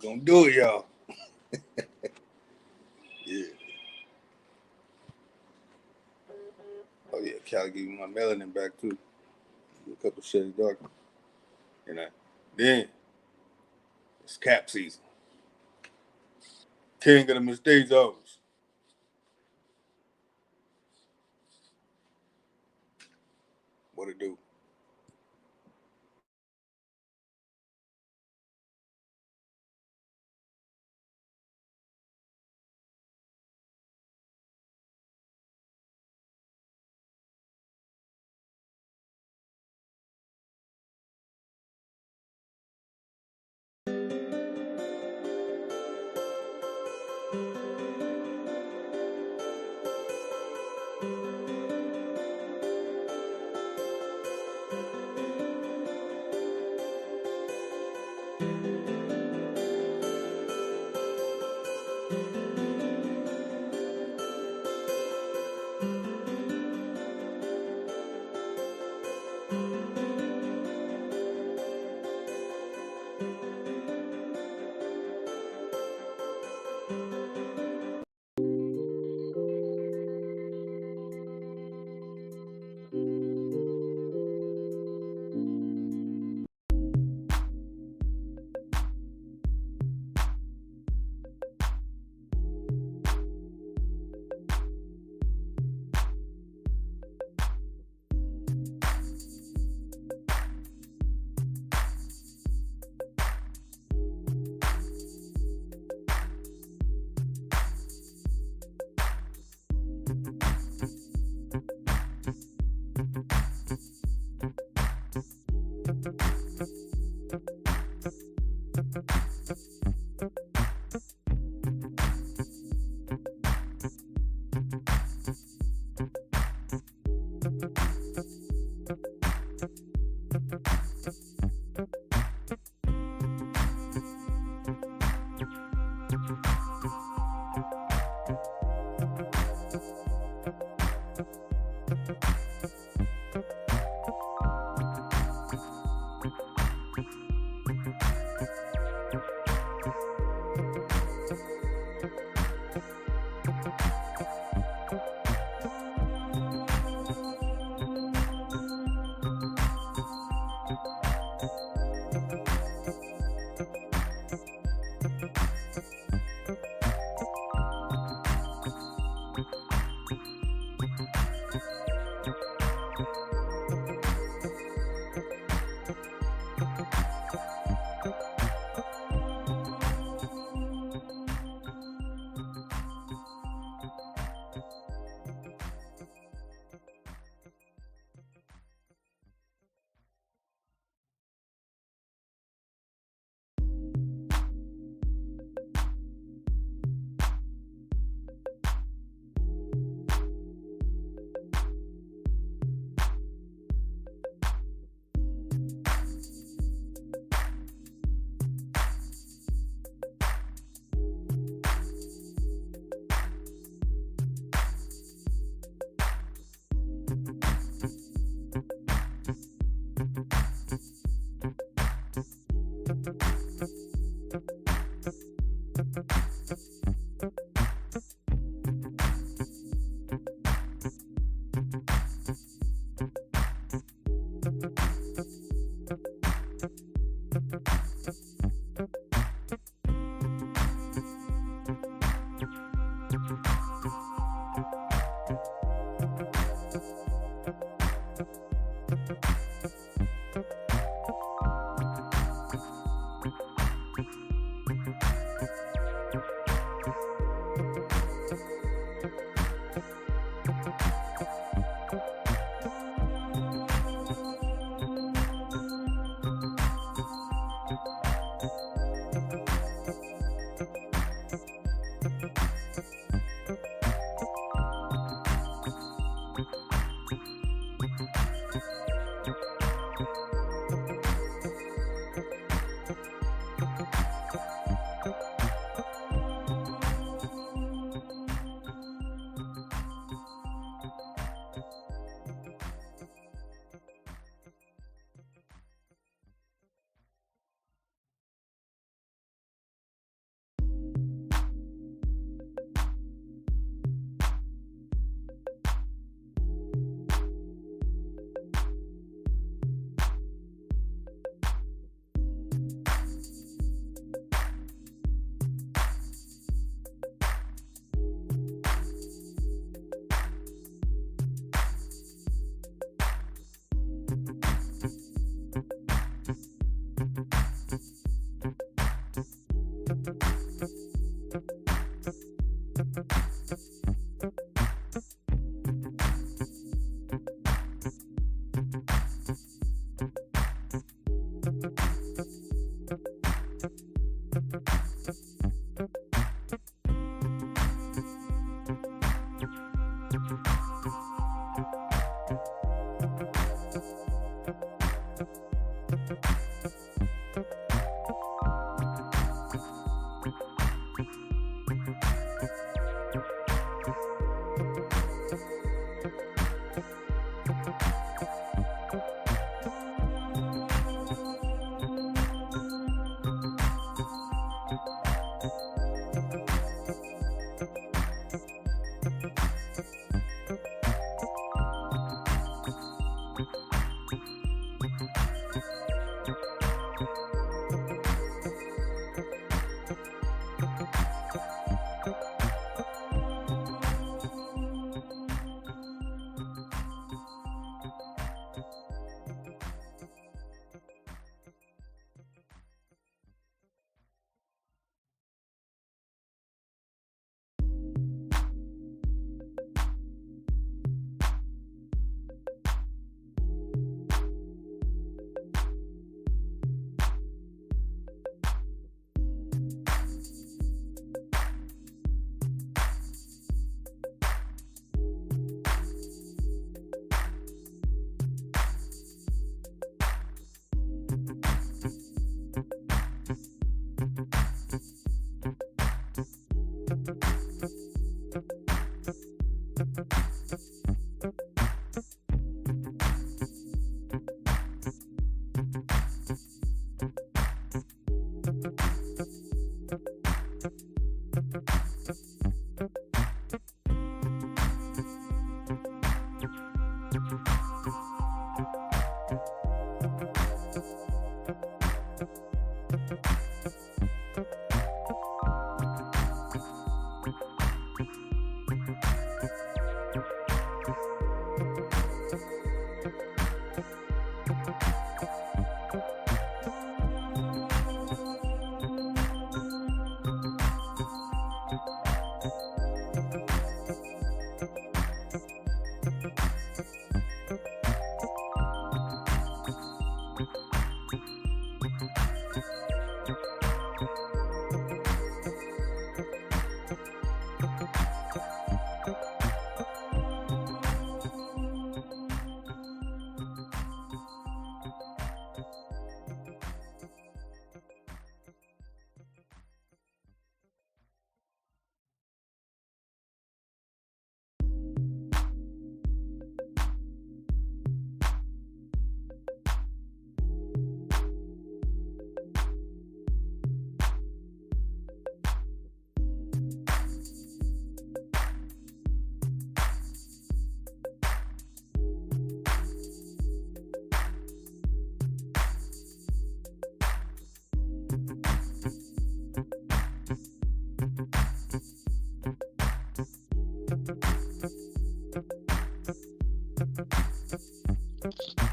Gonna do it, y'all. Yeah. Oh yeah, Cali give me my melanin back too. A couple shades darker. And then it's cap season. King of the mestizos. What it do?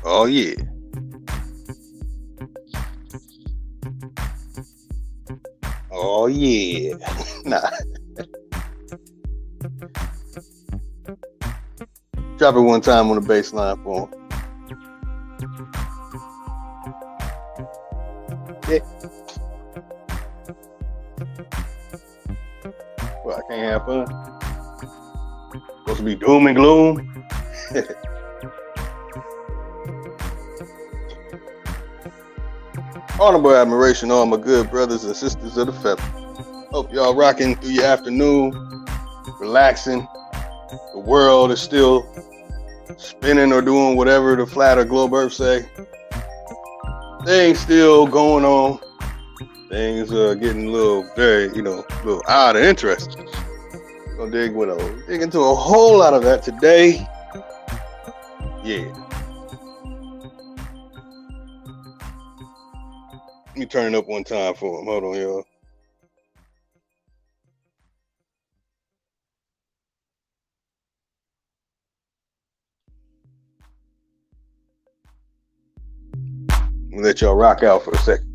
Oh yeah. Oh yeah. Nah. Drop it one time on the bass line for him. Yeah. Well, I can't have fun. Supposed to be doom and gloom. Honorable admiration, all my good brothers and sisters of the feather. Hope y'all rocking through your afternoon, relaxing. The world is still spinning or doing whatever the flat or globe earth say. Things still going on. Things are getting a little very, a little odd and interesting. Gonna dig into a whole lot of that today. Yeah. Let me turn it up one time for him. Hold on, y'all. Let y'all rock out for a second.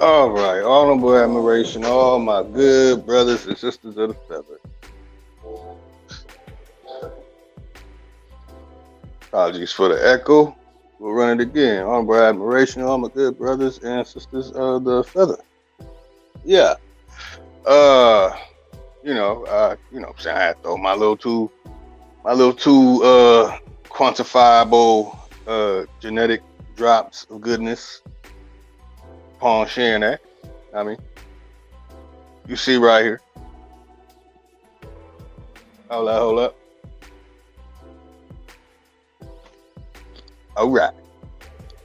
All right, honorable admiration, all my good brothers and sisters of the feather. Apologies for the echo. We'll run it again. Honorable admiration, all my good brothers and sisters of the feather. Yeah. I had to throw my little two quantifiable genetic drops of goodness upon sharing that. I mean, you see right here. Hold up. All right.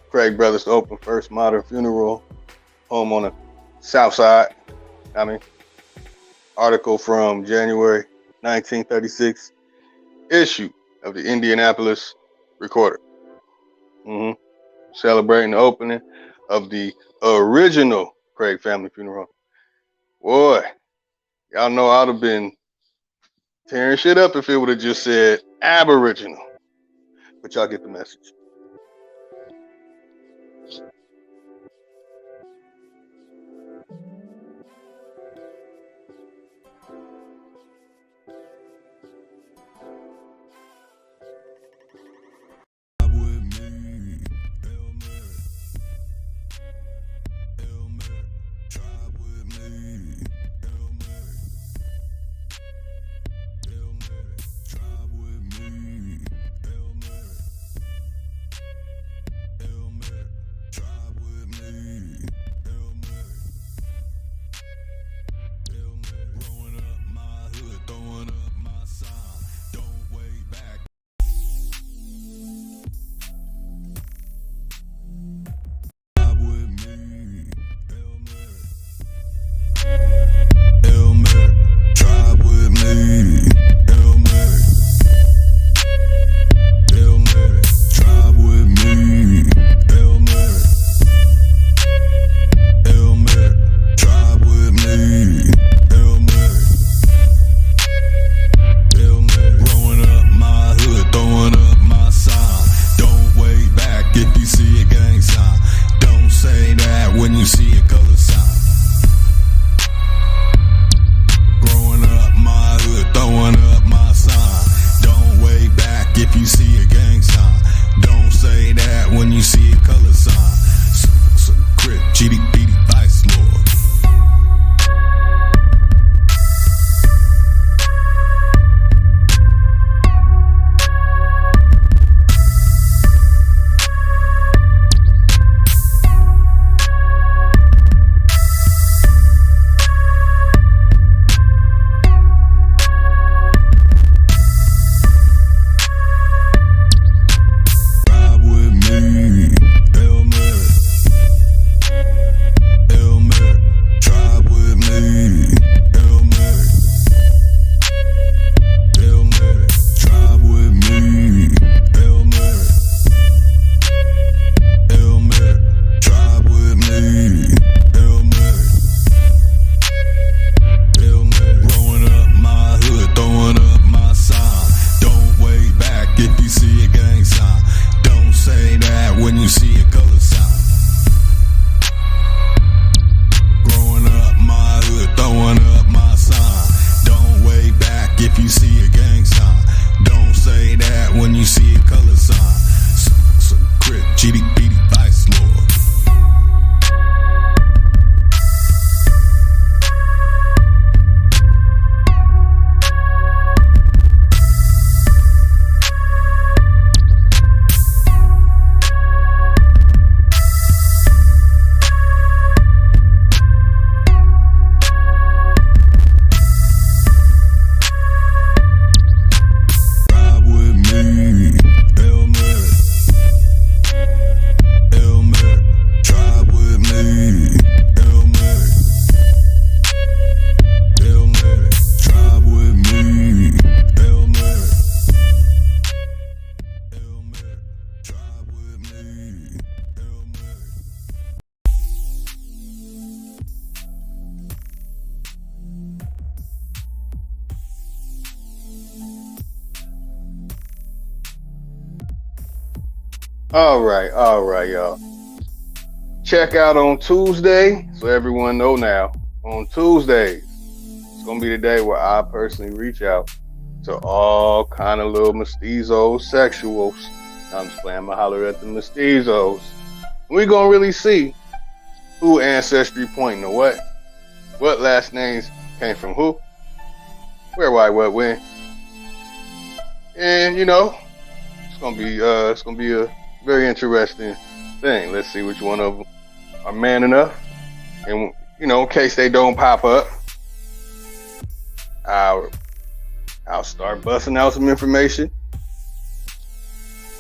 Craig Brothers to open first modern funeral home on the south side. I mean, article from January 1936 issue of the Indianapolis Recorder. Celebrating the opening of the original Craig family funeral. Boy, y'all know I'd have been tearing shit up if it would have just said Aboriginal. But y'all get the message. All right, y'all. Check out on Tuesday, so everyone know now. On Tuesdays, it's gonna be the day where I personally reach out to all kind of little mestizos, sexuals, I'm just playing my holler at the mestizos. We gonna really see who ancestry pointing to what last names came from who, where, why, what, when, and you know, it's gonna be a very interesting thing. Let's see which one of them are man enough, and you know, in case they don't pop up, I'll start busting out some information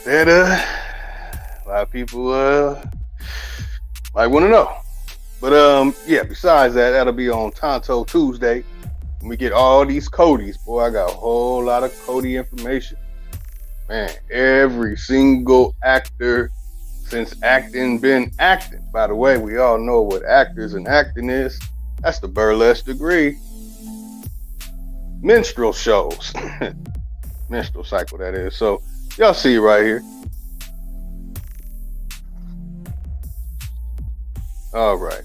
that a lot of people might want to know. But yeah, besides that, that'll be on Tonto Tuesday. When we get all these Codys, boy, I got a whole lot of Cody information. Man, every single actor since acting been acting. By the way, we all know what actors and acting is. That's the burlesque degree. Minstrel shows. Menstrual cycle, that is. So, y'all see it right here. All right.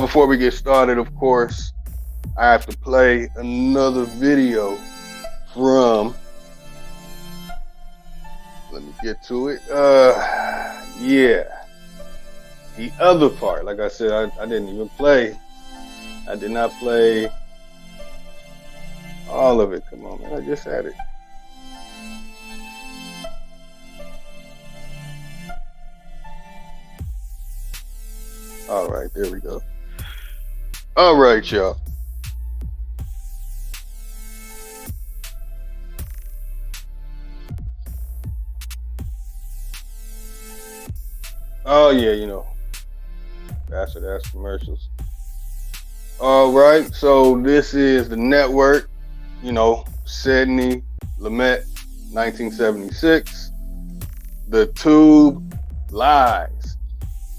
Before we get started, of course, I have to play another video from, let me get to it. Yeah. The other part, like I said, I didn't even play. I did not play all of it. Come on, man. I just had it. All right, there we go. All right, y'all. Oh yeah, you know, bastard ass commercials. All right, so this is the network. You know, Sidney Lumet, 1976. The Tube Lies.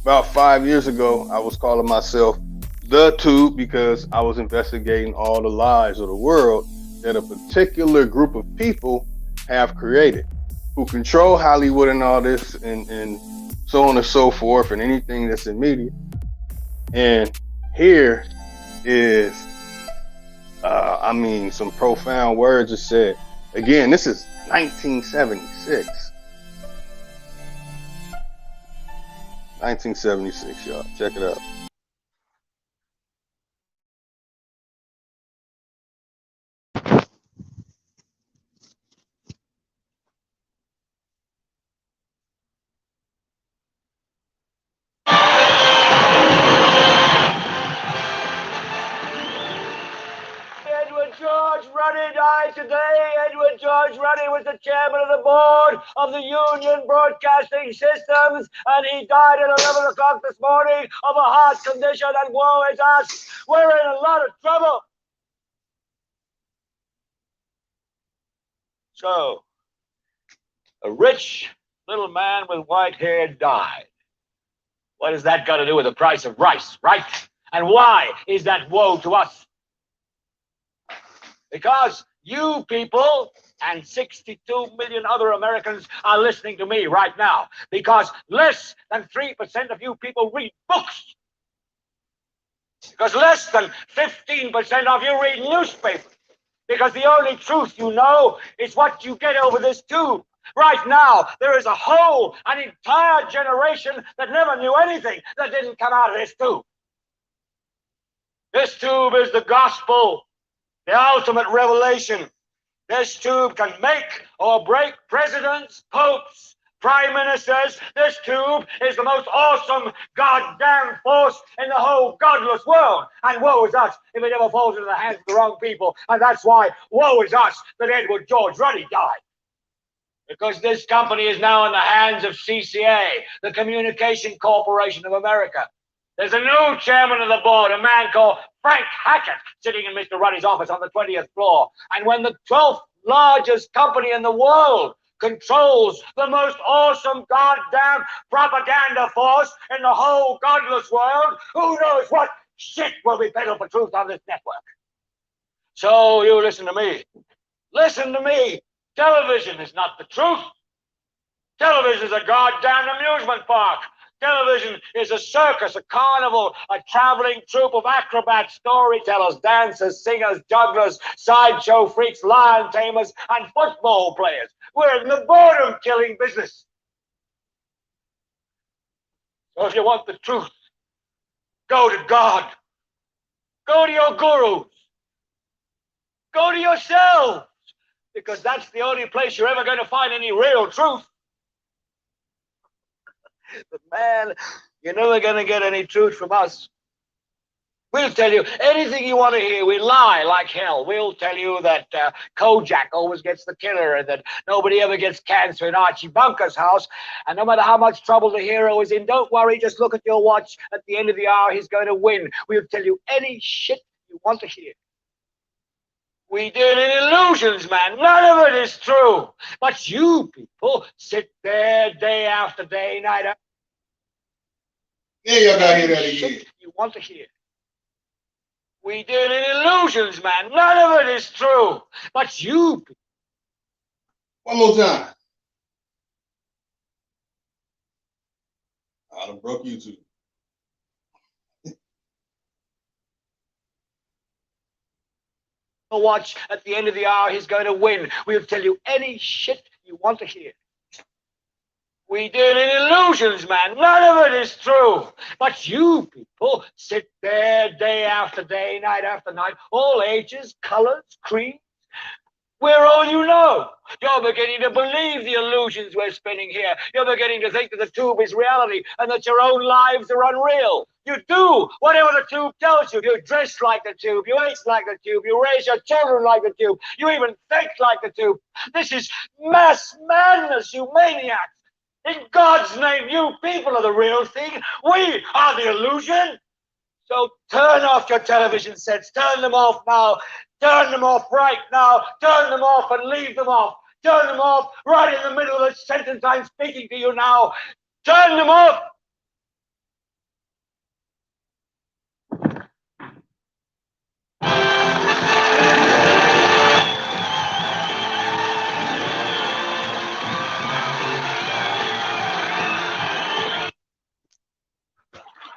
About 5 years ago, I was calling myself The Tube because I was investigating all the lies of the world that a particular group of people have created, who control Hollywood and all this, and so on and so forth, and anything that's in media. And here is, some profound words are said. Again, this is 1976. 1976, y'all. Check it out. George Ruddy died today. Edward George Ruddy was the chairman of the board of the Union Broadcasting Systems, and he died at 11 o'clock this morning of a heart condition, and woe is us. We're in a lot of trouble. So, a rich little man with white hair died. What has that got to do with the price of rice, right? And why is that woe to us? Because you people and 62 million other Americans are listening to me right now. Because less than 3% of you people read books. Because less than 15% of you read newspapers. Because the only truth you know is what you get over this tube. Right now, there is an entire generation that never knew anything that didn't come out of this tube. This tube is the gospel. The ultimate revelation. This tube can make or break presidents, popes, prime ministers. This tube is the most awesome goddamn force in the whole godless world. And woe is us if it ever falls into the hands of the wrong people. And that's why woe is us that Edward George Ruddy died. Because this company is now in the hands of CCA, the Communication Corporation of America. There's a new chairman of the board, a man called Frank Hackett, sitting in Mr. Ruddy's office on the 20th floor. And when the 12th largest company in the world controls the most awesome goddamn propaganda force in the whole godless world, who knows what shit will be peddled for truth on this network. So you listen to me. Listen to me. Television is not the truth. Television is a goddamn amusement park. Television is a circus, a carnival, a traveling troupe of acrobats, storytellers, dancers, singers, jugglers, sideshow freaks, lion tamers, and football players. We're in the boredom-killing business. So if you want the truth, go to God. Go to your gurus. Go to yourselves. Because that's the only place you're ever going to find any real truth. But man, you're never going to get any truth from us. We'll tell you anything you want to hear. We lie like hell. We'll tell you that Kojak always gets the killer and that nobody ever gets cancer in Archie Bunker's house. And no matter how much trouble the hero is in, don't worry, just look at your watch. At the end of the hour, he's going to win. We'll tell you any shit you want to hear. We deal in illusions, man. None of it is true. But you people sit there day after day, night after Yeah, y'all gotta hear that again. You want to hear. We deal in illusions, man. None of it is true. But you people. One more time. I done broke YouTube. Watch at the end of the hour, he's going to win. We'll tell you any shit you want to hear. We deal in illusions, man. None of it is true. But you people sit there day after day, night after night, all ages, colors, creeds. We're all you know. You're beginning to believe the illusions we're spinning here. You're beginning to think that the tube is reality and that your own lives are unreal. You do whatever the tube tells you. You dress like the tube. You eat like the tube. You raise your children like the tube. You even think like the tube. This is mass madness, you maniacs. In God's name, you people are the real thing. We are the illusion. So turn off your television sets. Turn them off now. Turn them off right now. Turn them off and leave them off. Turn them off right in the middle of the sentence I'm speaking to you now. Turn them off.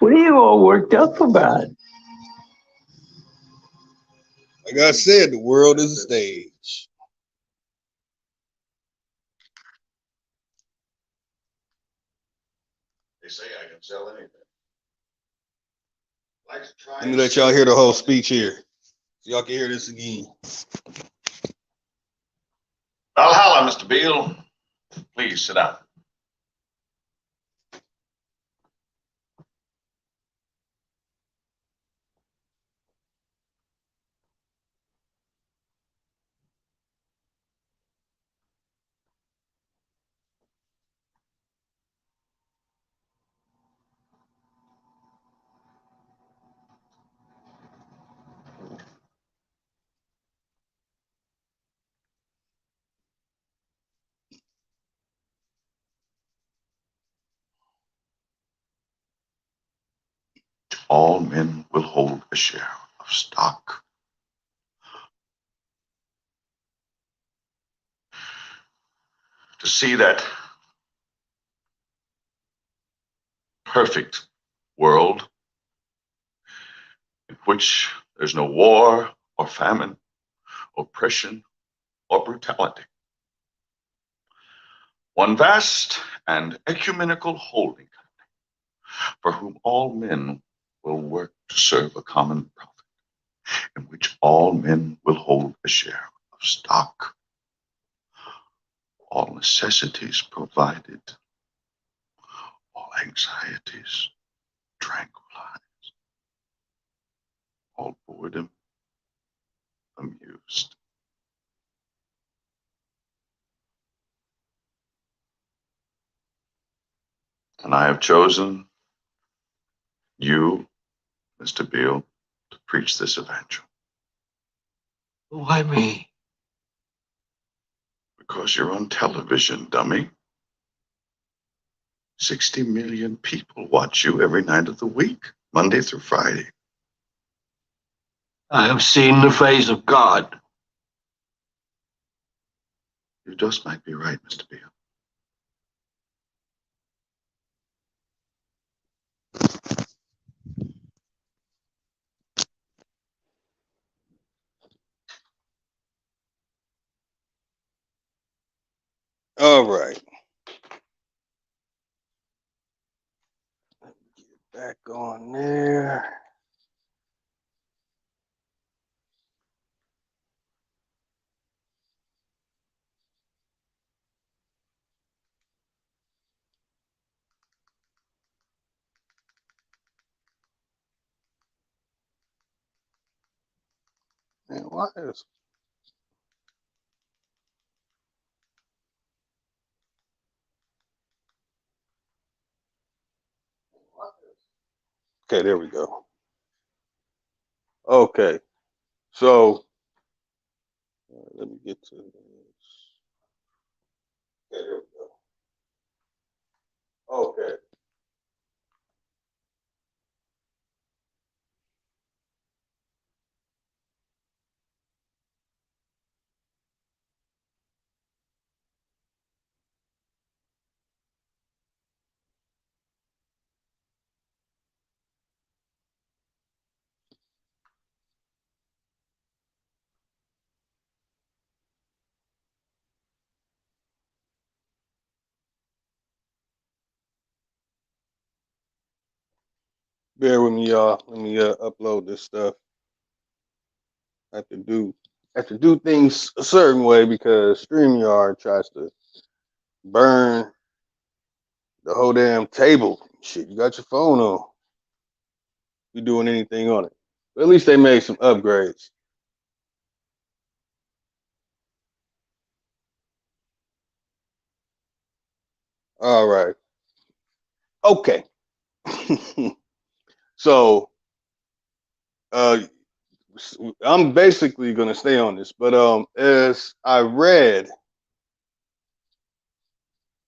What are you all worked up about? Like I said, the world is a stage. They say I can sell anything. Like to try. Let me let y'all hear the whole speech here. So y'all can hear this again. Valhalla, Mr. Beale. Please sit down. All men will hold a share of stock. To see that perfect world in which there's no war or famine, oppression or brutality. One vast and ecumenical holding company for whom all men will work to serve a common profit, in which all men will hold a share of stock, all necessities provided, all anxieties tranquilized, all boredom amused. And I have chosen you, Mr. Beale, to preach this evangel. Why me? Because you're on television, dummy. 60 million people watch you every night of the week, Monday through Friday. I have seen the face of God. You just might be right, Mr. Beale. on there. Man, why is okay? There we go. Okay, so let me get to this. Okay, there we go. Okay. Bear with me, y'all. Let me upload this stuff. I have to do things a certain way because StreamYard tries to burn the whole damn table. Shit, you got your phone on. You doing anything on it? But at least they made some upgrades. All right. Okay. So I'm basically gonna stay on this, but as I read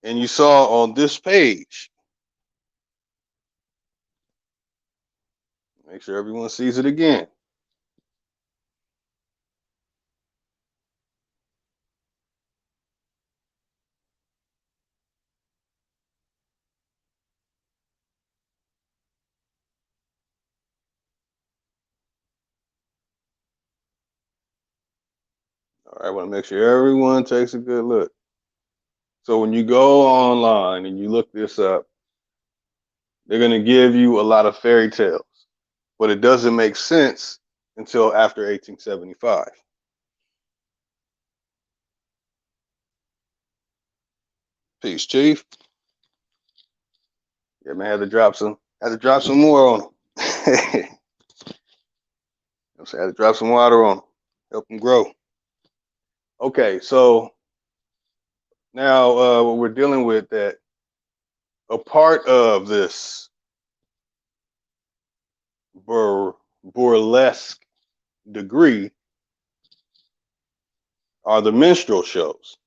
and you saw on this page, make sure everyone sees it again. All right, I want to make sure everyone takes a good look. So when you go online and you look this up, they're going to give you a lot of fairy tales, but it doesn't make sense until after 1875. Peace, Chief. Yeah, man, had to drop some more on them. I had to drop some water on them, help them grow. Okay, so now what we're dealing with, that a part of this burlesque degree are the minstrel shows.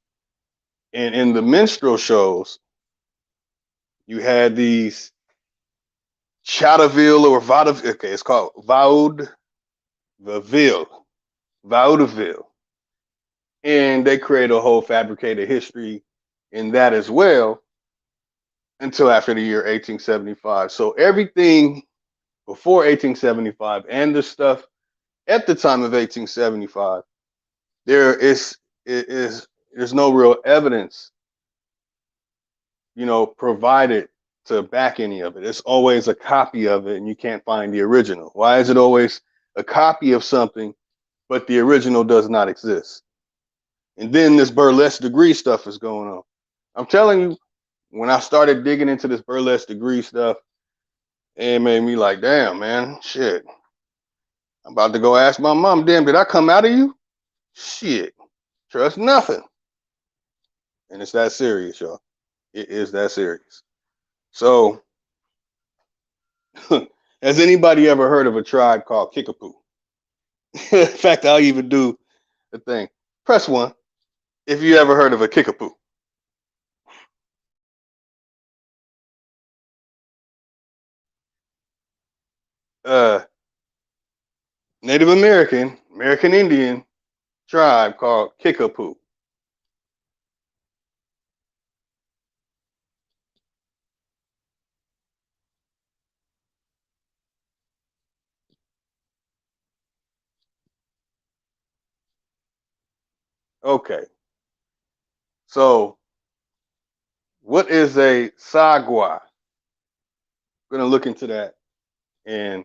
And in the minstrel shows, you had these vaudeville or vaudeville, okay, it's called vaudeville. And they create a whole fabricated history in that as well until after the year 1875. So everything before 1875 and the stuff at the time of 1875, there's no real evidence, provided to back any of it. It's always a copy of it, and you can't find the original. Why is it always a copy of something, but the original does not exist? And then this burlesque degree stuff is going on. I'm telling you, when I started digging into this burlesque degree stuff, it made me like, damn, man, shit. I'm about to go ask my mom, damn, did I come out of you? Shit, trust nothing. And it's that serious, y'all. It is that serious. So, has anybody ever heard of a tribe called Kickapoo? In fact, I'll even do the thing. Press 1 if you ever heard of a Kickapoo. Native American Indian tribe called Kickapoo. Okay. So, what is a Sagwa? We're going to look into that and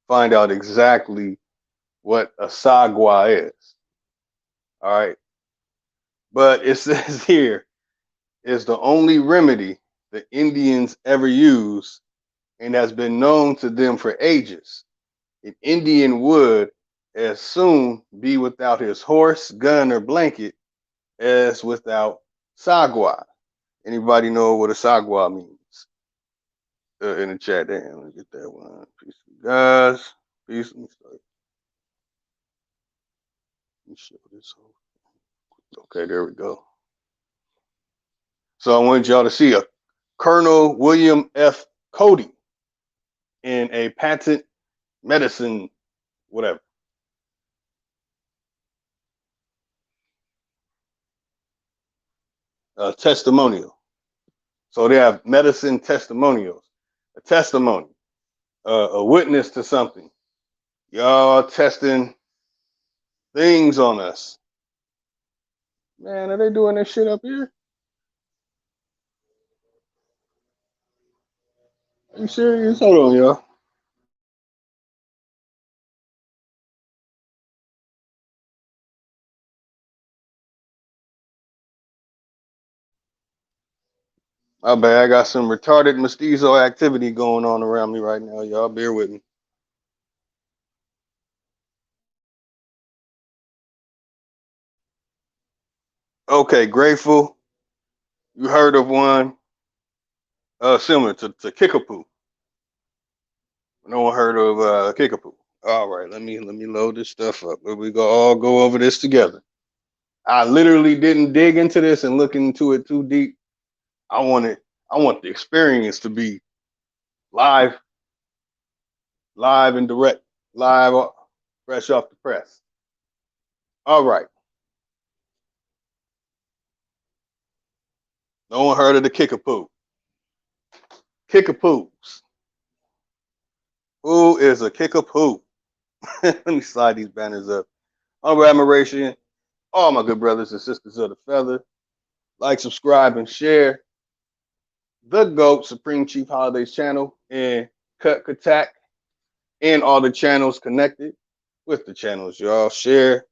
find out exactly what a Sagwa is. All right. But it says here is the only remedy the Indians ever used and has been known to them for ages. An Indian would as soon be without his horse, gun, or blanket as without Sagwa. Anybody know what a Sagwa means? In the chat, damn, let me get that one. Peace, guys. Peace. Let me start. Let me show this. Okay, there we go. So I wanted y'all to see a Colonel William F. Cody in a patent medicine, whatever. Testimonial. So they have medicine testimonials. A testimony, a witness to something. Y'all testing things on us. Man, are they doing this shit up here? Are you serious? Hold on, y'all. My bad. I got some retarded mestizo activity going on around me right now. Y'all bear with me. Okay, Grateful. You heard of one similar to Kickapoo. No one heard of Kickapoo. All right, let me load this stuff up. We go all go over this together. I literally didn't dig into this and look into it too deep. I want the experience to be live and direct, fresh off the press. All right. No one heard of the Kickapoo. Kickapoos. Who is a Kickapoo? Let me slide these banners up. Humble admiration, all my good brothers and sisters of the feather. Like, subscribe, and share the GOAT Supreme Chief Holidays channel and Cut Katak and all the channels connected with the channels. Y'all share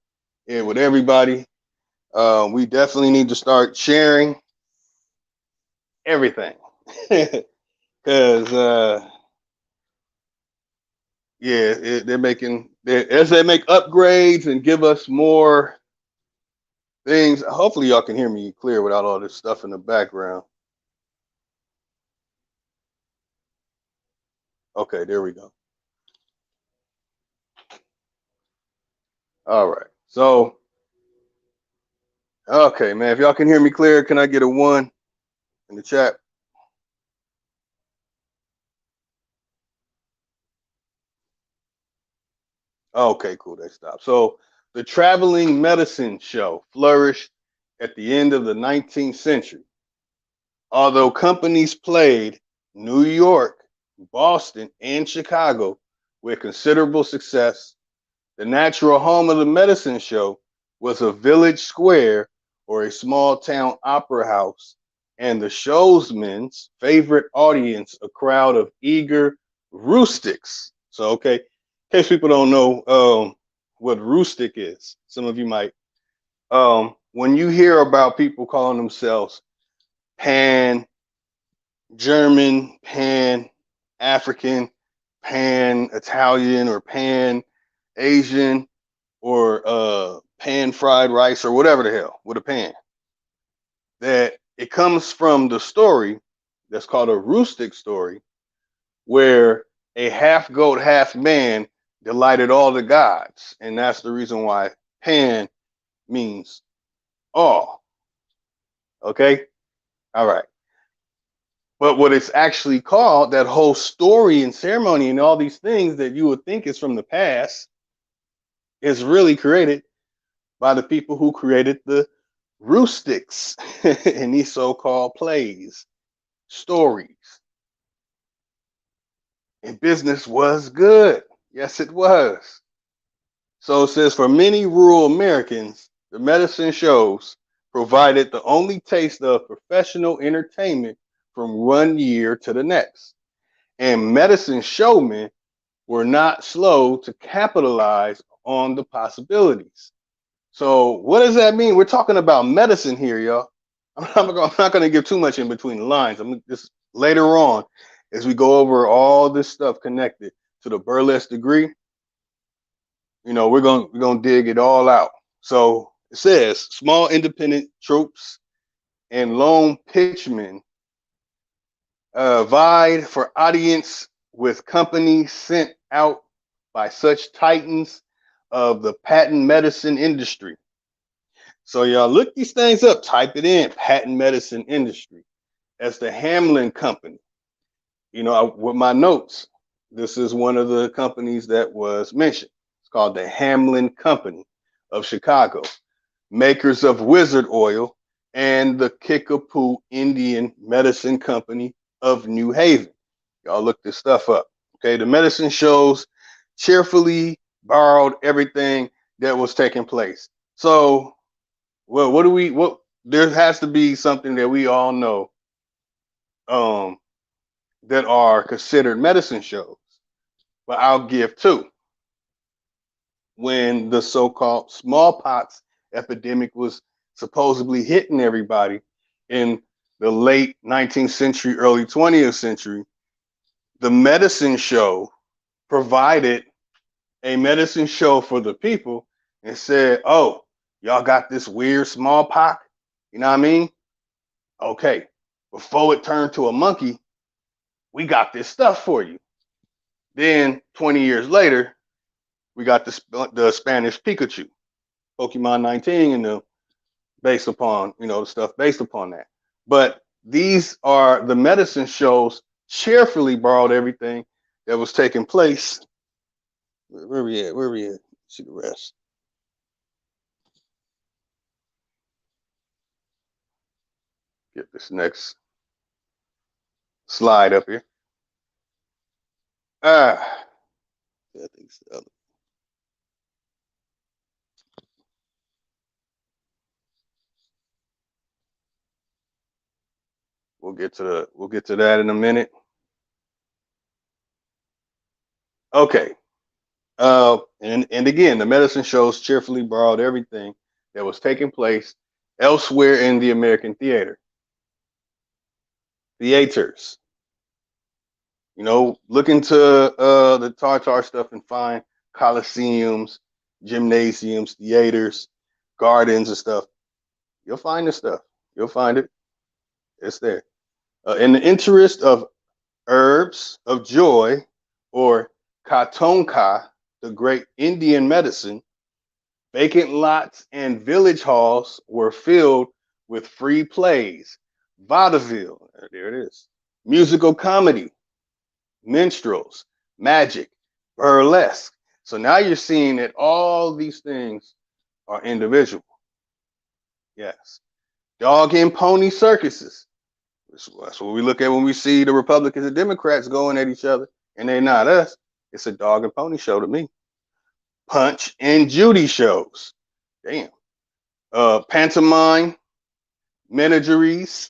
it with everybody. We definitely need to start sharing everything. Because they're making as they make upgrades and give us more things. Hopefully y'all can hear me clear without all this stuff in the background. Okay, there we go. All right. So okay, man, if y'all can hear me clear, can I get a 1 in the chat? Okay, cool. They stopped. So the traveling medicine show flourished at the end of the 19th century. Although companies played New York, Boston, and Chicago with considerable success, the natural home of the medicine show was a village square or a small town opera house, and the showsman's favorite audience, a crowd of eager rustics. So, okay, in case people don't know what rustic is, some of you might. When you hear about people calling themselves pan German, pan African, pan Italian, or pan Asian, or pan fried rice, or whatever the hell with a pan, that it comes from the story that's called a rustic story, where a half goat, half man delighted all the gods. And that's the reason why pan means all. Okay? All right. But what it's actually called, that whole story and ceremony and all these things that you would think is from the past, is really created by the people who created the rustics in these so-called plays, stories. And business was good. Yes, it was. So it says, for many rural Americans, the medicine shows provided the only taste of professional entertainment from one year to the next. And medicine showmen were not slow to capitalize on the possibilities. So what does that mean? We're talking about medicine here, y'all. I'm not going to give too much in between the lines. I'm just later on, as we go over all this stuff connected to the burlesque degree, we're gonna dig it all out. So it says small independent troops and lone pitchmen vied for audience with companies sent out by such titans of the patent medicine industry. So y'all look these things up, type it in, patent medicine industry. That's the Hamlin Company. With my notes, this is one of the companies that was mentioned. It's called the Hamlin Company of Chicago, makers of Wizard Oil, and the Kickapoo Indian Medicine Company of New Haven. Y'all look this stuff up. Okay, the medicine shows cheerfully borrowed everything that was taking place. So, well, there has to be something that we all know that are considered medicine shows. But I'll give two. When the so-called smallpox epidemic was supposedly hitting everybody in the late 19th century, early 20th century, the medicine show provided a medicine show for the people and said, oh, y'all got this weird smallpox, you know what I mean? Okay, before it turned to a monkey, we got this stuff for you. Then 20 years later, we got the Spanish Pikachu, Pokemon 19, and based upon, the stuff based upon that. But these are the medicine shows cheerfully borrowed everything that was taking place. Where we at? Where we at? See the rest. Get this next slide up here. I think it's the other. We'll get to that in a minute. Okay. And again, the medicine shows cheerfully borrowed everything that was taking place elsewhere in the American theaters. Look into the Tartar stuff and find coliseums, gymnasiums, theaters, gardens, and stuff. You'll find this stuff. You'll find it. It's there. In the interest of herbs of joy, or Katonka, the great Indian medicine, vacant lots and village halls were filled with free plays, vaudeville, there it is, musical comedy, minstrels, magic, burlesque. So now you're seeing that all these things are individual. Yes. Dog and pony circuses. That's what we look at when we see the Republicans and Democrats going at each other, and they're not us. It's a dog and pony show to me. Punch and Judy shows. Damn. Pantomime, menageries,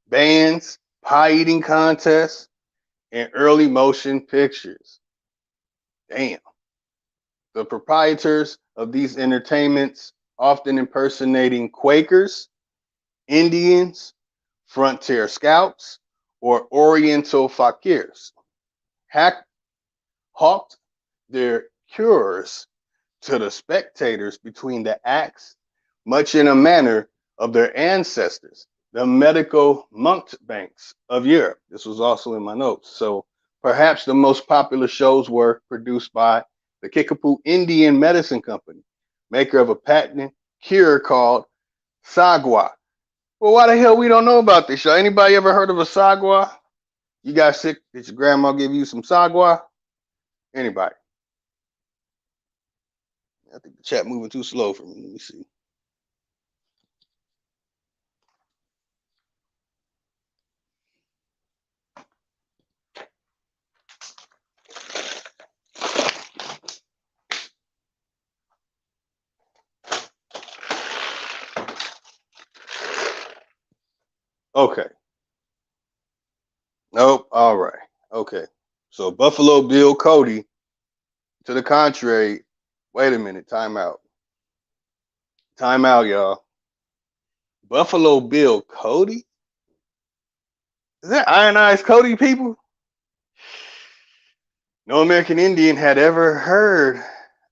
bands, pie eating contests, and early motion pictures. Damn. The proprietors of these entertainments often impersonating Quakers, Indians, frontier scouts, or Oriental fakirs, hawked their cures to the spectators between the acts, much in a manner of their ancestors, the medical mountebanks of Europe. This was also in my notes. So perhaps the most popular shows were produced by the Kickapoo Indian Medicine Company, maker of a patented cure called Sagwa. Well, why the hell we don't know about this show? Anybody ever heard of a Sagwa? You got sick? Did your grandma give you some Sagwa? Anybody? I think the chat moving too slow for me. Let me see. Okay. Nope. All right. Okay. So Buffalo Bill Cody, to the contrary, wait a minute, time out. Time out, y'all. Buffalo Bill Cody? Is that ionized Cody, people? No American Indian had ever heard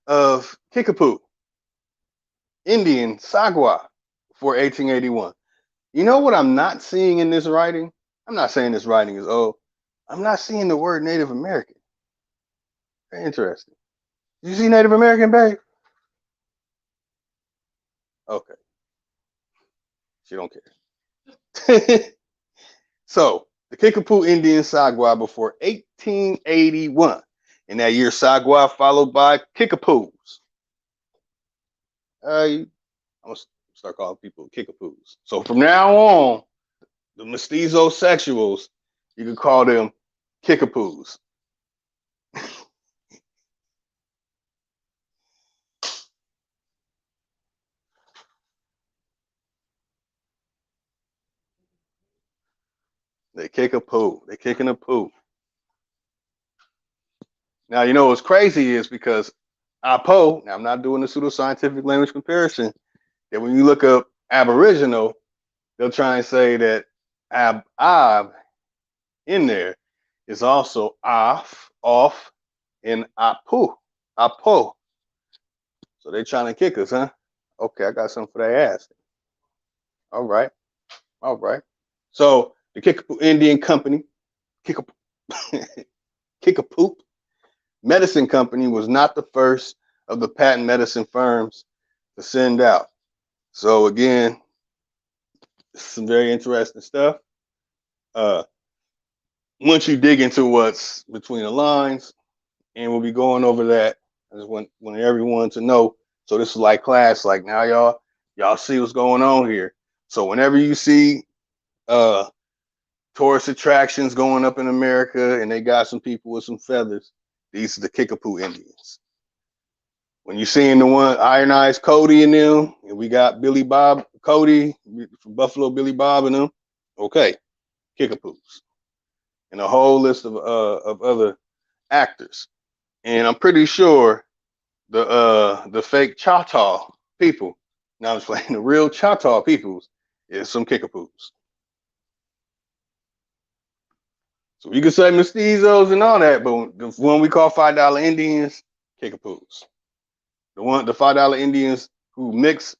of Kickapoo, Indian Sagwa, before 1881. You know what I'm not seeing in this writing? I'm not saying this writing is old. I'm not seeing the word Native American. Very interesting. Did you see Native American, babe? Okay. She don't care. So, the Kickapoo Indian Sagwa before 1881. In that year, Sagwa followed by Kickapoos. I'm going to start calling people Kickapoos. So, from now on, the mestizo sexuals, you can call them Kickapoos. They kick a poo. They kicking a poo. Now, you know what's crazy is because Apo, now I'm not doing the pseudoscientific language comparison, that when you look up Aboriginal, they'll try and say that ab in there is also off, and apo. So they trying to kick us, huh? Okay, I got something for their ass. All right. So the Kickapoo Indian Company, Kickapoo Medicine Company was not the first of the patent medicine firms to send out. So again, some very interesting stuff. Once you dig into what's between the lines, and we'll be going over that. I just want everyone to know. So this is like class, like now y'all see what's going on here. So whenever you see tourist attractions going up in America and they got some people with some feathers, these are the Kickapoo Indians. When you're seeing the one ionized Cody in them, and we got Billy Bob Cody from Buffalo, Billy Bob and them, okay, Kickapoos, and a whole list of other actors. And I'm pretty sure the fake Choctaw people, now I'm just playing the real Choctaw peoples, is some Kickapoos. So you can say mestizos and all that, but the one we call $5 Indians, Kickapoos. The $5 Indians who mix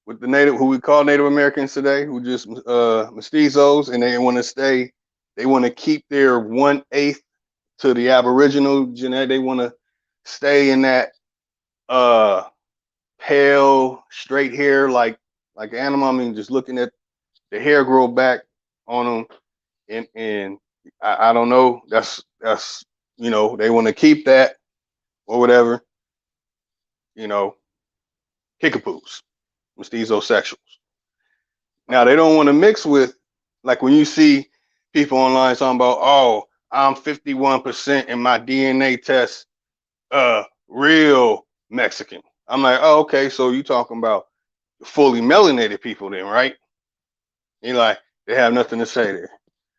with the native, who we call Native Americans today, who just mestizos, and they want to stay, they want to keep their 1/8 to the Aboriginal genetic. They want to stay in that pale, straight hair, like animal. I mean, just looking at the hair grow back on them, and I don't know. That's they want to keep that or whatever. Kickapoos, mestizosexuals. Now they don't want to mix with, like when you see people online talking about, oh, I'm 51% in my DNA test, real Mexican. I'm like, oh, okay, so you talking about fully melanated people then, right? You're like, they have nothing to say there.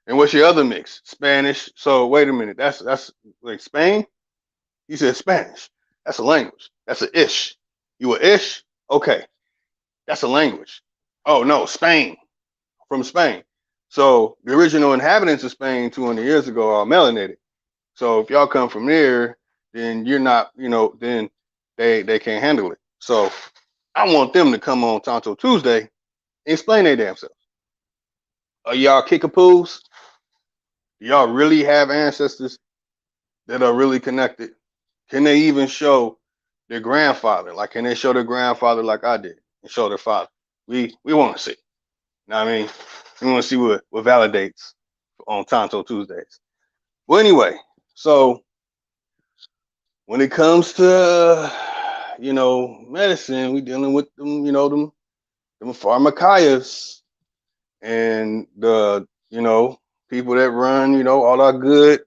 And what's your other mix? Spanish. So wait a minute, that's like Spain? You said Spanish. That's a language. That's a ish. You a ish? Okay. That's a language. Oh no, Spain. From Spain. So the original inhabitants of Spain 200 years ago are melanated. So if y'all come from there, then you're not, then they can't handle it. So I want them to come on Tonto Tuesday and explain their damn selves. Are y'all Kickapoos? Do y'all really have ancestors that are really connected? Can they even show their grandfather? Like, can they show their grandfather like I did and show their father? We want to see. You know what I mean? We want to see what validates on Tonto Tuesdays. Well, anyway, so when it comes to medicine, we dealing with them, them pharmacaias and the people that run all our good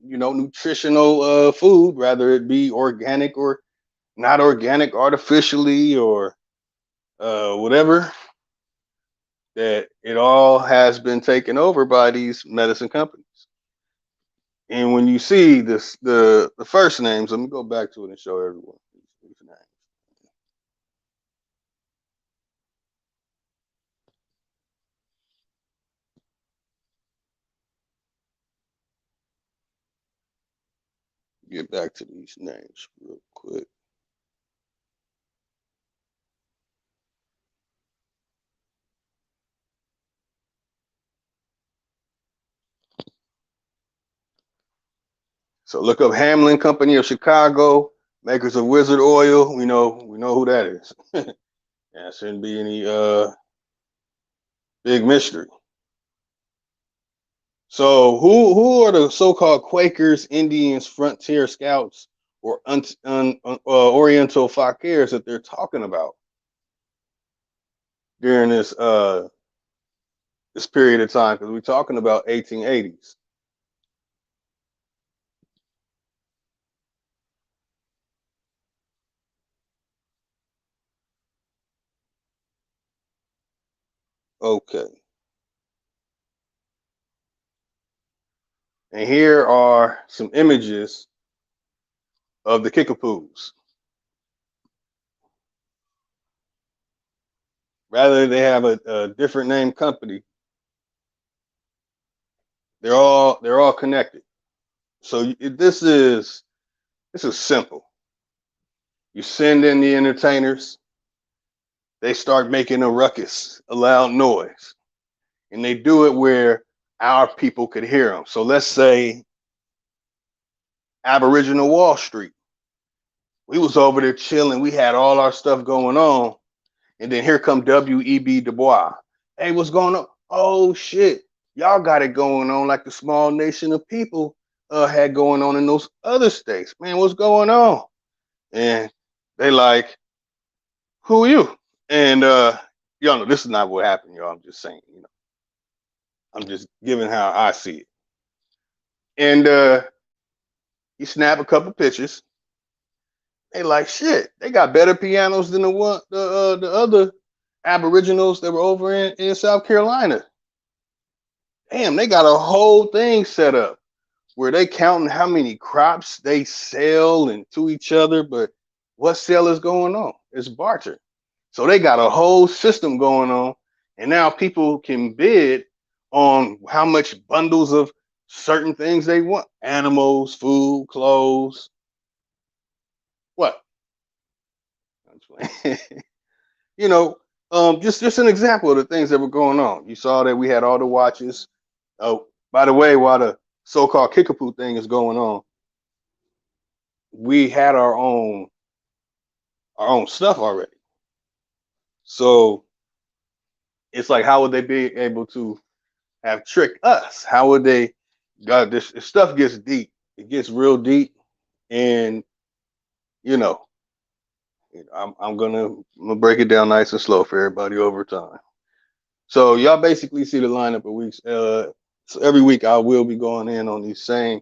nutritional food, whether it be organic or not organic, artificially or whatever, that it all has been taken over by these medicine companies. And when you see this, the first names, let me go back to it and show everyone these names. Get back to these names real quick. So look up Hamlin Company of Chicago, makers of Wizard Oil. We know who that is. Yeah, shouldn't be any big mystery. So who are the so-called Quakers, Indians, frontier scouts, or Oriental fakirs that they're talking about during this period of time? Because we're talking about 1880s. Okay. And here are some images of the Kickapoos. Rather they have a different name company, they're all connected. So this is simple. You send in the entertainers, they start making a ruckus, a loud noise, and they do it where our people could hear them. So let's say Aboriginal Wall Street. We was over there chilling. We had all our stuff going on. And then here come W.E.B. Du Bois. Hey, what's going on? Oh, shit. Y'all got it going on like the small nation of people had going on in those other states. Man, what's going on? And they like, who are you? And y'all know this is not what happened, y'all. I'm just saying, I'm just giving how I see it. And you snap a couple pictures. They like, shit, they got better pianos than the other Aboriginals that were over in South Carolina. Damn, they got a whole thing set up where they counting how many crops they sell and to each other, but what sale is going on? It's barter. So they got a whole system going on, and now people can bid on how much bundles of certain things they want: animals, food, clothes. What? you know, just an example of the things that were going on. You saw that we had all the watches. Oh, by the way, while the so-called Kickapoo thing is going on, we had our own stuff already. So it's like, how would they be able to have tricked us? How would they? God, this stuff gets deep. It gets real deep, and you know, I'm gonna break it down nice and slow for everybody over time. So y'all basically see the lineup of weeks. So every week I will be going in on these same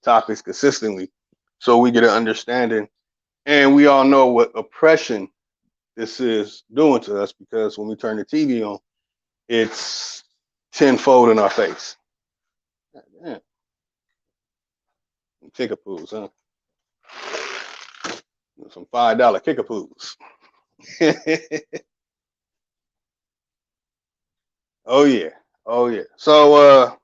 topics consistently, so we get an understanding, and we all know what oppression this is doing to us, because when we turn the TV on, it's tenfold in our face. Damn. Kickapoos, huh? Some $5 Kickapoos. Oh yeah, oh yeah. So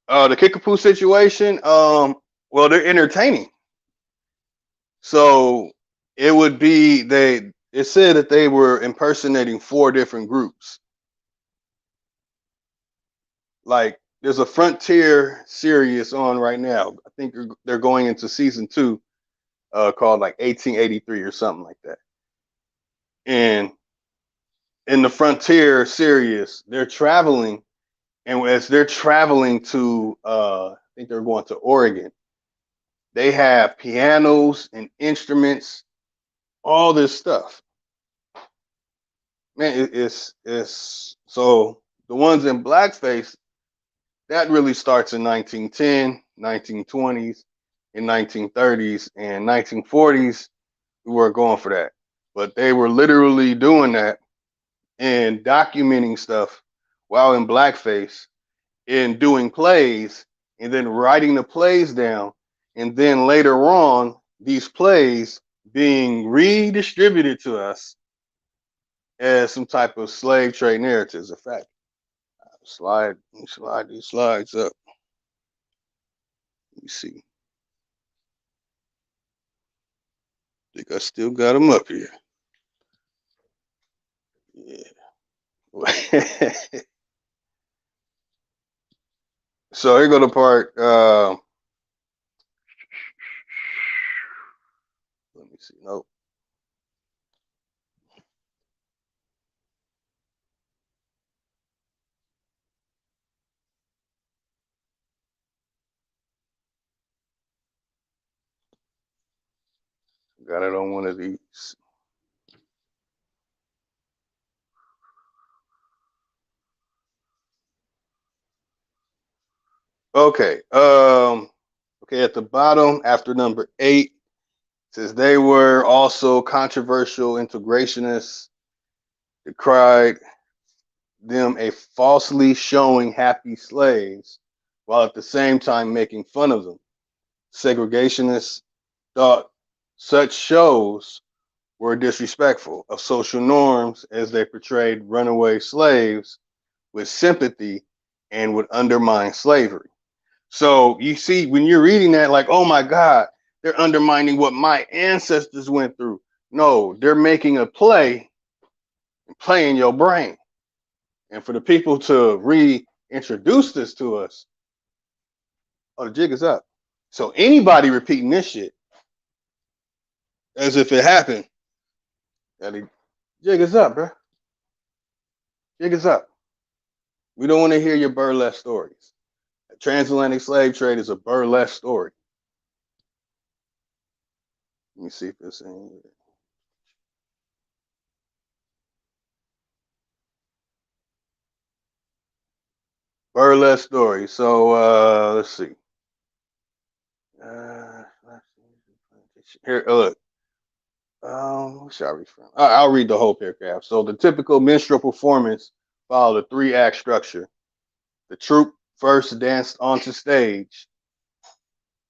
the Kickapoo situation, well, they're entertaining. So it would be it said that they were impersonating 4 different groups. Like there's a Frontier series on right now. I think they're going into season 2, called like 1883 or something like that. And in the Frontier series, they're traveling, and as they're traveling to, I think they're going to Oregon, they have pianos and instruments, all this stuff. Man, it's so the ones in blackface, that really starts in 1910, 1920s, and 1930s, and 1940s. We weren't going for that, but they were literally doing that and documenting stuff while in blackface, in doing plays and then writing the plays down, and then later on, these plays being redistributed to us as some type of slave trade narratives. In fact, slide these slides up. Let me see. I think I still got them up here. Yeah. So here go the part. Let me see. Nope. Got it on one of these. Okay. Okay, at the bottom after number 8 says they were also controversial integrationists, decried them a falsely showing happy slaves while at the same time making fun of them. Segregationists thought such shows were disrespectful of social norms as they portrayed runaway slaves with sympathy and would undermine slavery. So you see, when you're reading that, like, oh my God, they're undermining what my ancestors went through. No, they're making a play and playing your brain. And for the people to reintroduce this to us, oh, the jig is up. So anybody repeating this shit as if it happened, the jig is up, bro. Jig is up. We don't want to hear your burlesque stories. The transatlantic slave trade is a burlesque story. Let me see if it's in here. Burlesque story. So let's see. Here, look. What should I read from? I'll read the whole paragraph. So the typical minstrel performance followed a 3-act structure. The troupe first danced onto stage,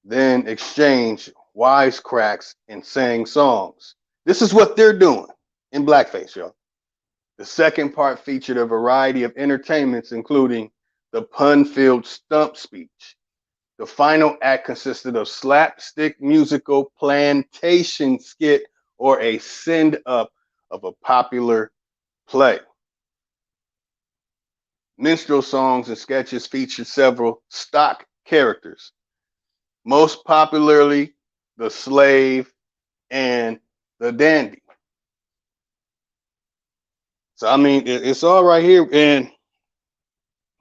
then exchanged wisecracks and sang songs. This is what they're doing in blackface, y'all. The second part featured a variety of entertainments, including the pun-filled stump speech. The final act consisted of slapstick musical plantation skit or a send-up of a popular play. Minstrel songs and sketches featured several stock characters, most popularly the slave and the dandy. So I mean, it's all right here,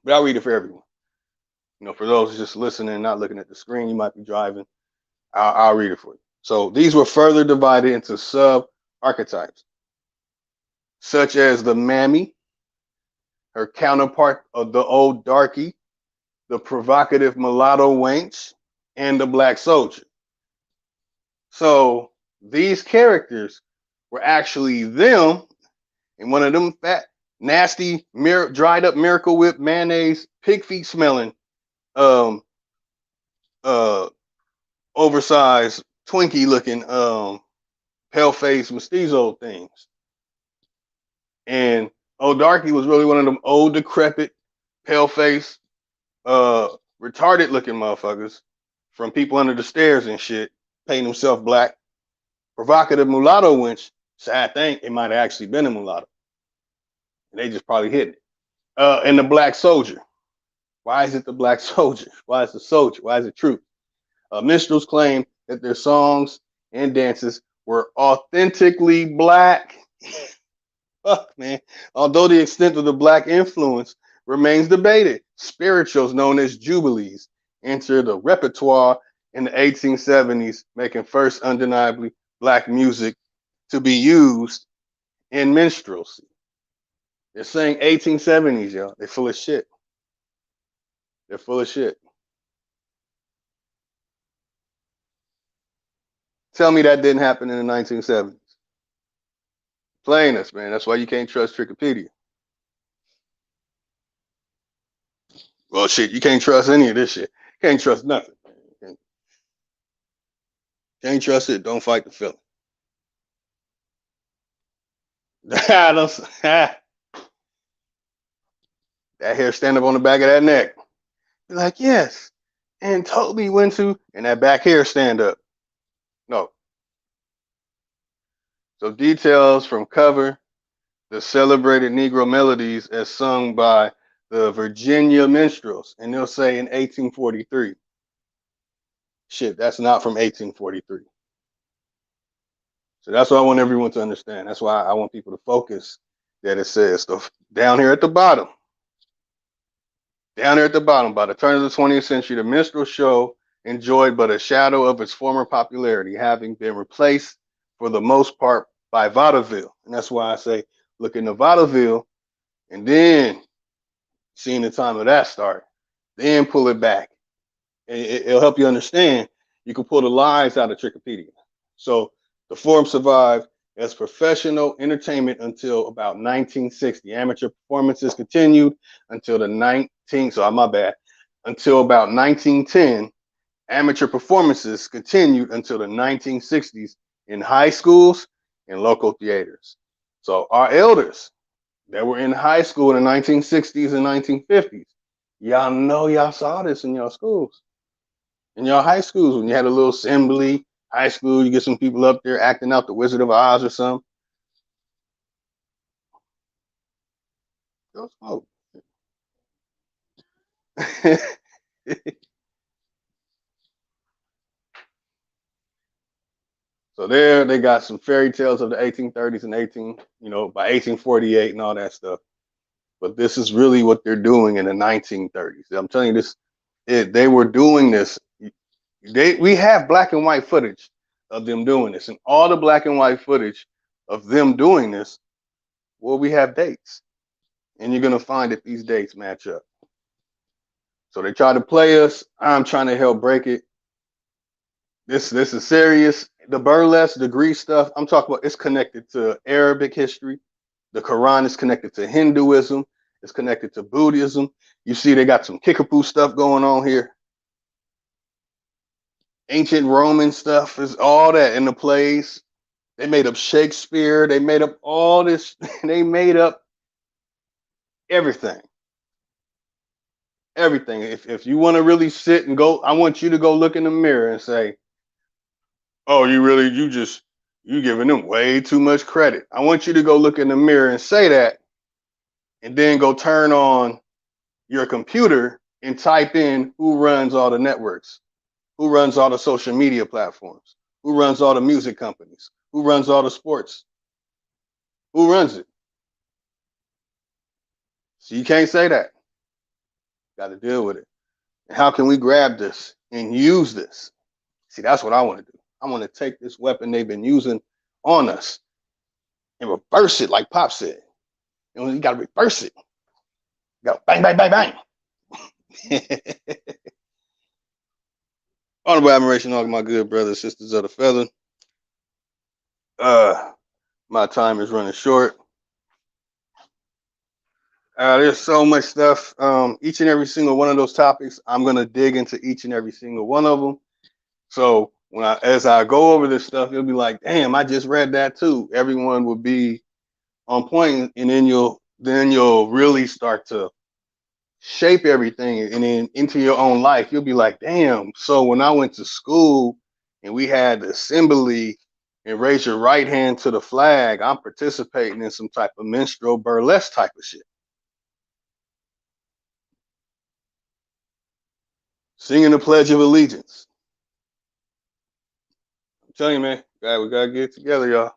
but I'll read it for everyone. You know, for those just listening, not looking at the screen, you might be driving. I'll read it for you. So these were further divided into sub-archetypes, such as the mammy, her counterpart of the old darky, the provocative mulatto wench, and the black soldier. So these characters were actually them, and one of them fat, nasty, dried up Miracle Whip mayonnaise, pig feet smelling, oversized Twinkie looking, pale face mestizo things. And old darky was really one of them old decrepit, pale face, retarded looking motherfuckers from people under the stairs and shit, painting himself black. Provocative mulatto wench, sad thing, it might have actually been a mulatto. And they just probably hid it. And the black soldier. Why is it the black soldier? Why is the soldier? Why is it true? Minstrels claim that their songs and dances were authentically black. Fuck, man. Although the extent of the black influence remains debated, spirituals known as jubilees entered the repertoire in the 1870s, making first undeniably black music to be used in minstrelsy. They're saying 1870s, y'all. They're full of shit. They're full of shit. Tell me that didn't happen in the 1970s. Playing us, man. That's why you can't trust Wikipedia. Well, shit, you can't trust any of this shit. Can't trust nothing. Can't trust it. Don't fight the feeling. That hair stand up on the back of that neck. You're like, yes. And Toby went to, and that back hair stand up. No. So details from cover, the celebrated Negro melodies as sung by the Virginia minstrels, and they'll say in 1843. Shit, that's not from 1843. So that's what I want everyone to understand. That's why I want people to focus that it says stuff down here at the bottom. Down there at the bottom, by the turn of the 20th century, the minstrel show enjoyed but a shadow of its former popularity, having been replaced for the most part by vaudeville. And that's why I say look into vaudeville and then seeing the time of that start, then pull it back. It'll help you understand. You can pull the lies out of Trickopedia. So the form survived as professional entertainment until about 1960. Amateur performances continued until until about 1910. Amateur performances continued until the 1960s in high schools and local theaters. So our elders that were in high school in the 1960s and 1950s, y'all know y'all saw this in your schools. In your high schools, when you had a little assembly, high school, you get some people up there acting out the Wizard of Oz or something. Go smoke. So there they got some fairy tales of the 1830s and by 1848 and all that stuff. But this is really what they're doing in the 1930s. I'm telling you this, they were doing this. We have black and white footage of them doing this, and all the black and white footage of them doing this, well, we have dates, and you're gonna find that these dates match up. So they try to play us. I'm trying to help break it. This is serious. The burlesque, the Greek stuff I'm talking about, it's connected to Arabic history. The Quran is connected to Hinduism. It's connected to Buddhism. You see, they got some Kickapoo stuff going on here. Ancient Roman stuff is all that in the plays. They made up Shakespeare. They made up all this. They made up everything. Everything. If you want to really sit and go, I want you to go look in the mirror and say, oh, you giving them way too much credit. I want you to go look in the mirror and say that, and then go turn on your computer and type in who runs all the networks, who runs all the social media platforms, who runs all the music companies, who runs all the sports, who runs it. So you can't say that. Got to deal with it. And how can we grab this and use this? See, that's what I want to do. I want to take this weapon they've been using on us and reverse it, like Pop said. And you got to reverse it. You got to bang, bang, bang, bang. Honorable admiration, all of my good brothers, sisters of the feather. My time is running short. There's so much stuff. Each and every single one of those topics, I'm going to dig into each and every single one of them. So as I go over this stuff, it'll be like, damn, I just read that too. Everyone will be on point, and then you'll really start to shape everything, and then into your own life, you'll be like, damn. So when I went to school and we had the assembly and raise your right hand to the flag, I'm participating in some type of minstrel burlesque type of shit. Singing the Pledge of Allegiance. I'm telling you, man, we gotta get it together, y'all.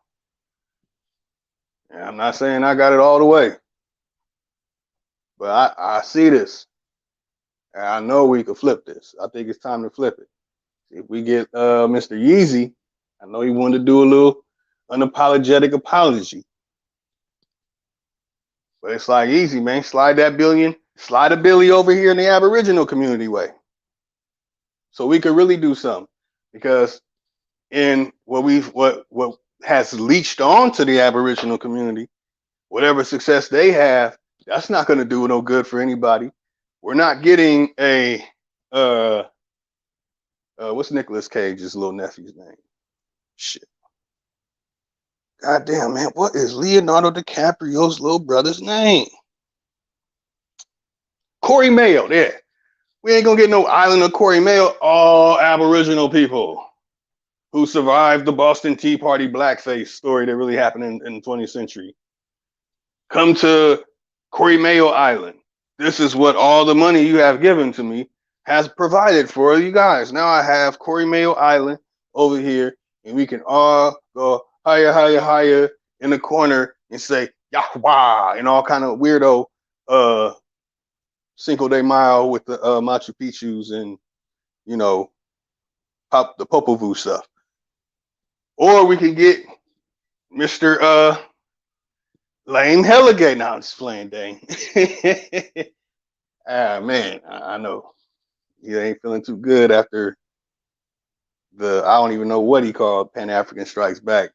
And I'm not saying I got it all the way, but I see this. And I know we can flip this. I think it's time to flip it. If we get Mr. Yeezy, I know he wanted to do a little unapologetic apology. But it's like easy, man. Slide a billy over here in the Aboriginal community way. So we could really do something. Because in what has leached on to the Aboriginal community, whatever success they have, that's not going to do no good for anybody. we're not getting a what's Nicolas Cage's little nephew's name? Shit. Goddamn, man, what is Leonardo DiCaprio's little brother's name? Corey Mayo, yeah. We ain't gonna get no Island of Corey Mayo. All Aboriginal people who survived the Boston Tea Party blackface story that really happened in the 20th century. Come to Corey Mayo Island. This is what all the money you have given to me has provided for you guys. Now I have Corey Mayo Island over here, and we can all go higher, higher, higher in the corner and say Yahweh and all kind of weirdo Cinco de Mayo with the Machu Picchu's and, you know, pop the Popol Vuh stuff. Or we can get Mr. Lame Helligate. Now I'm just playing, dang. Man, I know. He ain't feeling too good after I don't even know what he called Pan-African Strikes Back.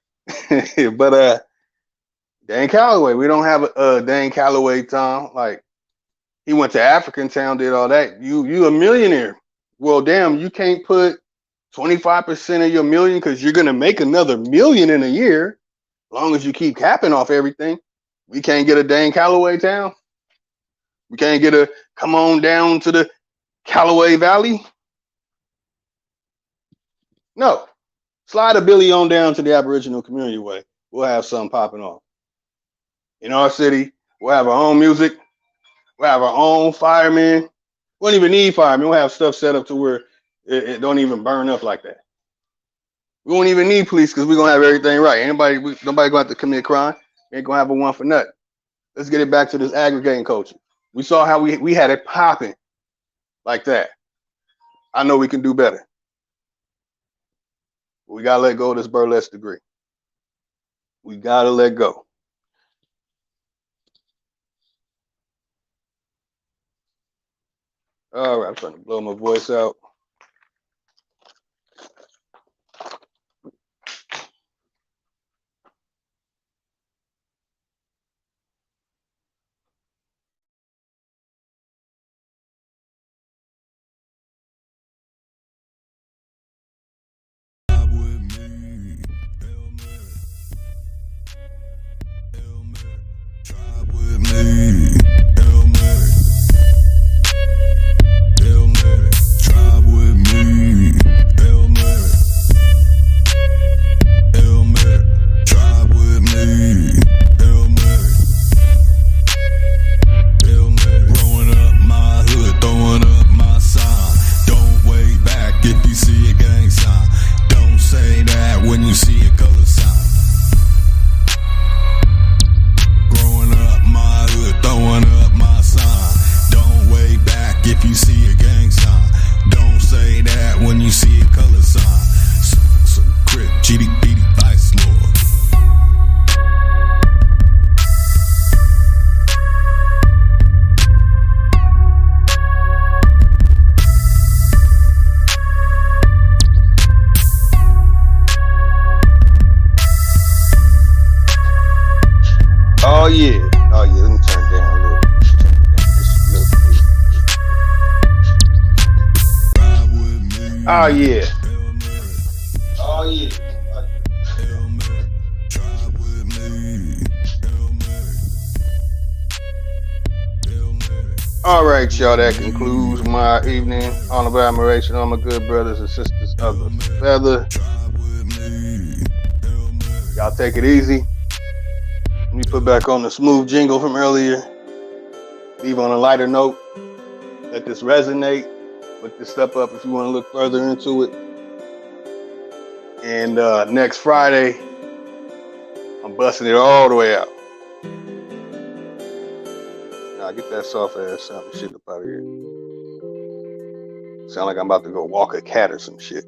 But Dan Calloway, we don't have a Dan Calloway, Tom. Like, he went to African Town, did all that. You a millionaire. Well, damn, you can't put 25% of your million because you're gonna make another million in a year, as long as you keep capping off everything. We can't get a Dan Calloway Town. We can't get a come on down to the Callaway Valley. No. Slide a Billy on down to the Aboriginal community way. We'll have something popping off. In our city, we'll have our own music. We'll have our own firemen. We don't even need firemen. We'll have stuff set up to where it don't even burn up like that. We won't even need police because we're going to have everything right. Nobody going to have to commit crime. We ain't going to have a one for nothing. Let's get it back to this aggregating culture. We saw how we had it popping like that. I know we can do better. But we got to let go of this burlesque degree. We got to let go. All right, I'm trying to blow my voice out. Oh yeah. Let me turn down a little. Oh yeah. Oh yeah. All right, y'all. That concludes my evening. Honorable admiration on my good brothers and sisters of the feather. Y'all take it easy. Let me put back on the smooth jingle from earlier. Leave on a lighter note. Let this resonate. Look this stuff up if you want to look further into it. And next Friday, I'm busting it all the way out. Now get that soft ass sound shit up out of here. Sound like I'm about to go walk a cat or some shit.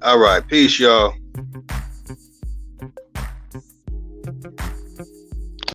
All right, peace, y'all.